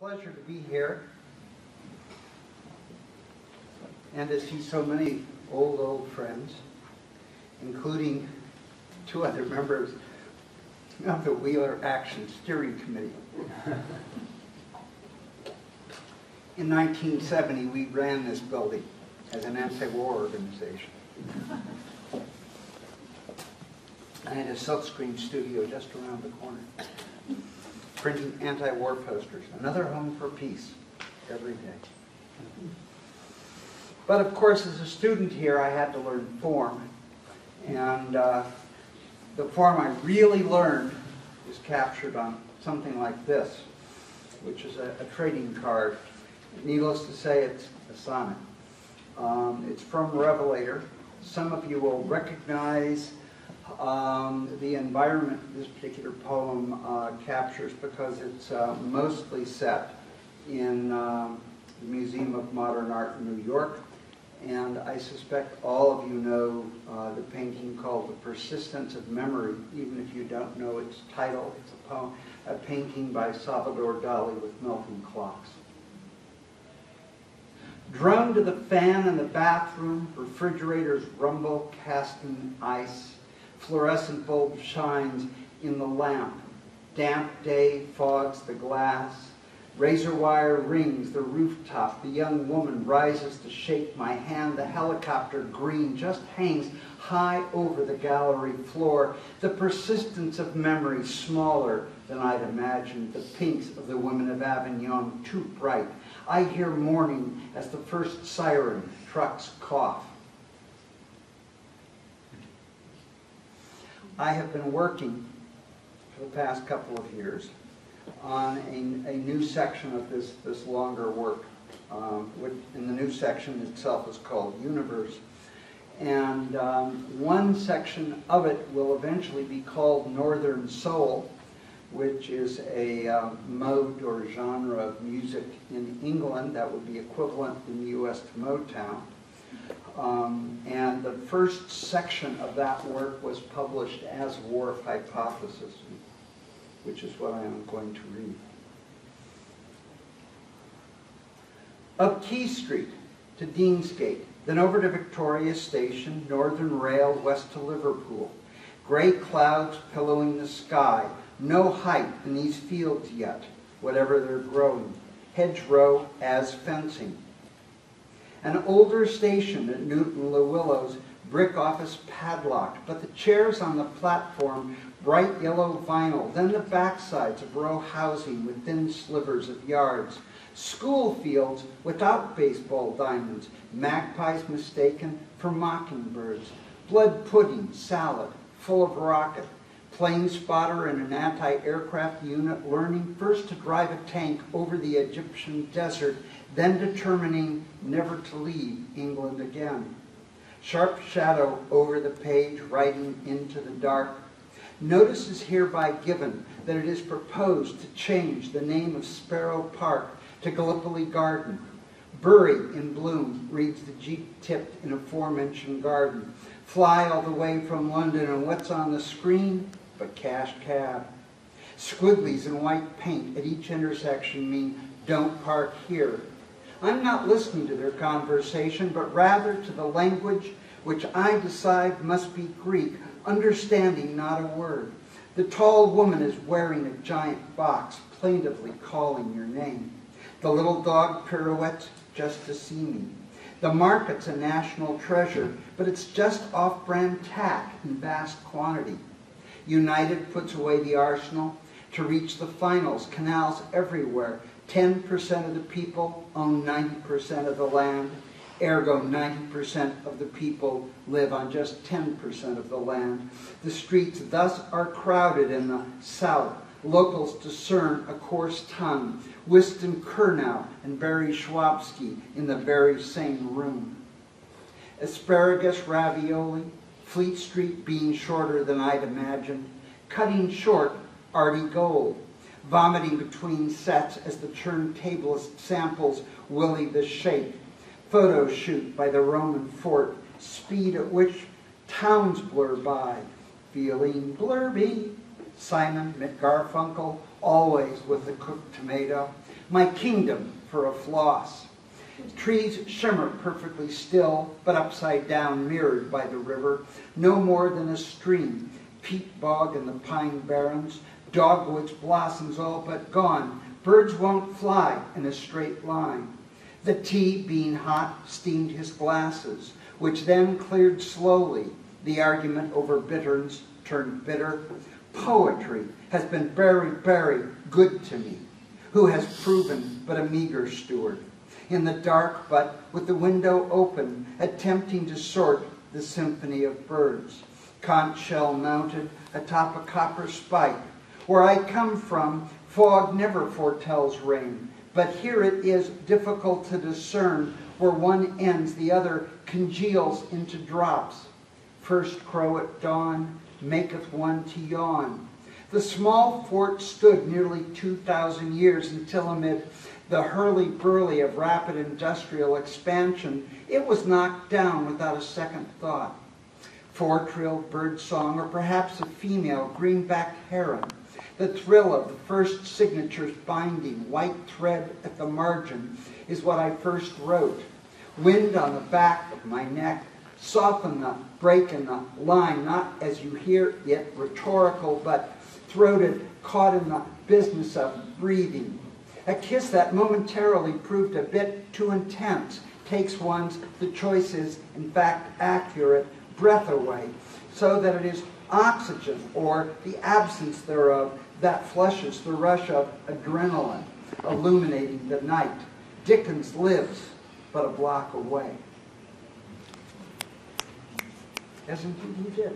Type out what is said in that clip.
pleasure to be here and to see so many old friends, including two other members of the Wheeler Action Steering Committee. In 1970, we ran this building as an anti-war organization. I had a silkscreen studio just around the corner, printing anti-war posters. Another home for peace every day. But of course, as a student here, I had to learn form. And the form I really learned is captured on something like this, which is a trading card. Needless to say, it's a sonnet. It's from Revelator. Some of you will recognize the environment this particular poem captures because it's mostly set in the Museum of Modern Art in New York. And I suspect all of you know the painting called The Persistence of Memory, even if you don't know its title. It's a poem, a painting by Salvador Dali with melting clocks. Drone to the fan in the bathroom, refrigerators rumble, casting ice. Fluorescent bulb shines in the lamp. Damp day fogs the glass. Razor wire rings the rooftop. The young woman rises to shake my hand. The helicopter green just hangs high over the gallery floor. The persistence of memory smaller than I'd imagined. The pinks of the women of Avignon too bright. I hear mourning as the first siren trucks cough. I have been working for the past couple of years on a new section of this longer work. In the new section itself is called Universe. And one section of it will eventually be called Northern Soul, which is a mode or genre of music in England that would be equivalent in the US to Motown. And the first section of that work was published as Whorf Hypothesis, which is what I am going to read. Up Key Street to Deansgate, then over to Victoria Station, Northern Rail west to Liverpool. Gray clouds pillowing the sky, no height in these fields yet, whatever they're growing. Hedgerow as fencing. An older station at Newton-le-Willows, brick office padlocked, but the chairs on the platform, bright yellow vinyl, then the backsides of row housing with thin slivers of yards. School fields without baseball diamonds, magpies mistaken for mockingbirds. Blood pudding, salad, full of rocket. Plane spotter in an anti-aircraft unit learning first to drive a tank over the Egyptian desert, then determining never to leave England again. Sharp shadow over the page, writing into the dark. Notice is hereby given that it is proposed to change the name of Sparrow Park to Gallipoli Garden. Bury in bloom reads the jeep tipped in aforementioned garden. Fly all the way from London, and what's on the screen but cash cab? Squigglies in white paint at each intersection mean don't park here. I'm not listening to their conversation, but rather to the language which I decide must be Greek, understanding not a word. The tall woman is wearing a giant box, plaintively calling your name. The little dog pirouettes just to see me. The market's a national treasure, but it's just off-brand tack in vast quantity. United puts away the arsenal to reach the finals, canals everywhere. 10% of the people own 90% of the land. Ergo, 90% of the people live on just 10% of the land. The streets thus are crowded in the south. Locals discern a coarse tongue. Wystan Kurnow and Barry Schwabsky in the very same room. Asparagus ravioli, Fleet Street being shorter than I'd imagined. Cutting short, Artie Gold. Vomiting between sets as the turntablist samples Willie the Shake. Photo shoot by the Roman fort, speed at which towns blur by. Feeling blurby. Simon McGarfunkel, always with the cooked tomato. my kingdom for a floss. Trees shimmer perfectly still, but upside down, mirrored by the river, no more than a stream. Peat bog and the pine barrens, dogwoods blossoms all but gone. Birds won't fly in a straight line. The tea, being hot, steamed his glasses, which then cleared slowly. The argument over bitterns turned bitter. Poetry has been very, very good to me, who has proven but a meager steward. In the dark, but with the window open, attempting to sort the symphony of birds. Conch shell mounted atop a copper spike. Where I come from, fog never foretells rain, but here it is difficult to discern where one ends, the other congeals into drops. First crow at dawn maketh one to yawn. The small fort stood nearly 2,000 years until amid the hurly-burly of rapid industrial expansion, it was knocked down without a second thought. Four-trilled bird song, or perhaps a female greenback heron. The thrill of the first signatures binding, white thread at the margin, is what I first wrote. Wind on the back of my neck, soften the break in the line, not as you hear it rhetorical, but throated, caught in the business of breathing. A kiss that momentarily proved a bit too intense takes one's, the choice is in fact accurate, breath away, so that it is oxygen, or the absence thereof, that flushes the rush of adrenaline, illuminating the night. Dickens lives but a block away. As indeed he did.